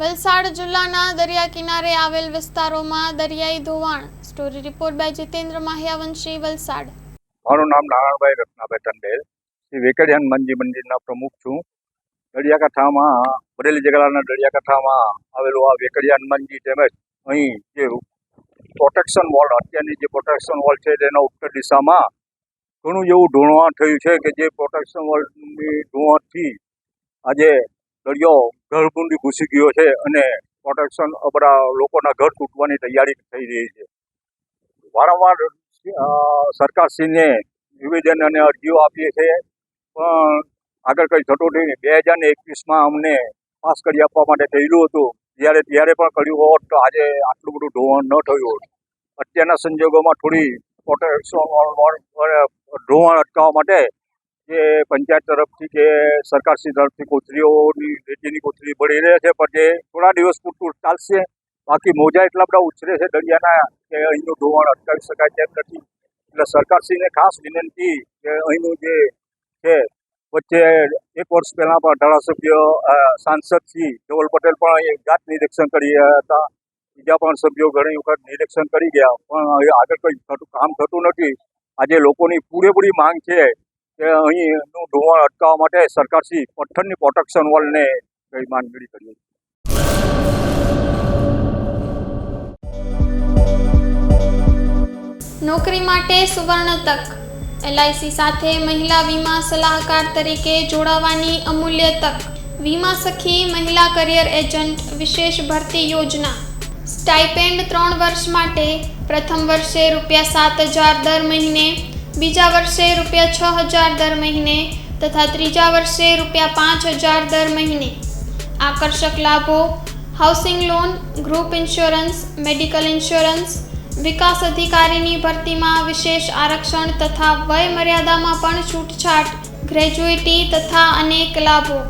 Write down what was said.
વલસાડ જિલ્લાના દરિયા કિનારે આવેલ વિસ્તારોમાં દરિયાઈ ધોવાણ. Story report by Jitendra Mahyavanshi, Valsad. મારું નામ નારાયણભાઈ રત્નાભાઈ ટંડેલ, શ્રી વેકડી હનુમાનજી મંદિરના પ્રમુખ છું. દરિયાકાંઠામાં બરેલી જગલાના દરિયાકાંઠામાં આવેલું આ વેકડી હનુમાનજી તેમજ અહીં જે પ્રોટેક્શન વોલ, અત્યારની જે પ્રોટેક્શન વોલ છે તેના ઉત્તર દિશામાં ઘણું એવું ધોવાણ થયું છે કે જે પ્રોટેક્શન વોલની ધોવાણથી આજે દરિયો ઘરબુંડી ઘૂસી ગયો છે અને પ્રોટેક્શન બધા લોકોના ઘર તૂટવાની તૈયારી થઈ રહી છે. વારંવાર સરકારશ્રીને નિવેદન અને અરજીઓ આપીએ છીએ, પણ આગળ કંઈ થતું નથી. 2021માં અમને પાસ કરી આપવા માટે થયેલું હતું, ત્યારે પણ કર્યું હોત તો આજે આટલું બધું ધોવાણ ન થયું હોત. અત્યારના સંજોગોમાં થોડી પ્રોટેક્શન ધોવાણ અટકાવવા માટે જે પંચાયત તરફથી કે સરકારશ્રી તરફથી કોથળીઓની રેતીની કોથળી પડી રહે છે, પણ તે થોડા દિવસ પૂરતું ચાલશે. બાકી મોજા એટલા બધા ઉછરે છે દરિયાના કે અહીંનું ધોવાણ અટકાવી શકાય તેમ નથી. એટલે સરકારશ્રીને ખાસ વિનંતી કે અહીંનું જે છે, વચ્ચે 1 વર્ષ પહેલાં પણ ધારાસભ્ય સાંસદ શ્રી ધવલ પટેલ પણ અહીં જાત નિરીક્ષણ કરી રહ્યા હતા. બીજા પણ સભ્યો ઘણી વખત નિરીક્ષણ કરી ગયા, પણ હવે આગળ કંઈ કામ થતું નથી. આજે લોકોની પૂરેપૂરી માંગ છે કે અહીંનું ધોવાણ અટકાવવા માટે સરકારશ્રી પથ્થરની પ્રોટેક્શન વોલને કઈ માંગણી કરીએ. નોકરી માટે સુવર્ણ તક. LIC સાથે મહિલા વીમા સલાહકાર તરીકે જોડાવાની અમૂલ્ય તક. વીમા સખી મહિલા કરિયર એજન્ટ વિશેષ ભરતી યોજના. સ્ટાઇપેન્ડ 3 વર્ષ માટે. પ્રથમ વર્ષે ₹7,000 દર મહિને, બીજા વર્ષે ₹6,000 દર મહિને તથા ત્રીજા વર્ષે ₹5,000 દર મહિને. આકર્ષક લાભો: housing loan, group insurance, medical insurance. વિકાસ અધિકારીની ભરતીમાં વિશેષ આરક્ષણ તથા વય મર્યાદામાં પણ છૂટછાટ, ગ્રેજ્યુઇટી તથા અનેક લાભો.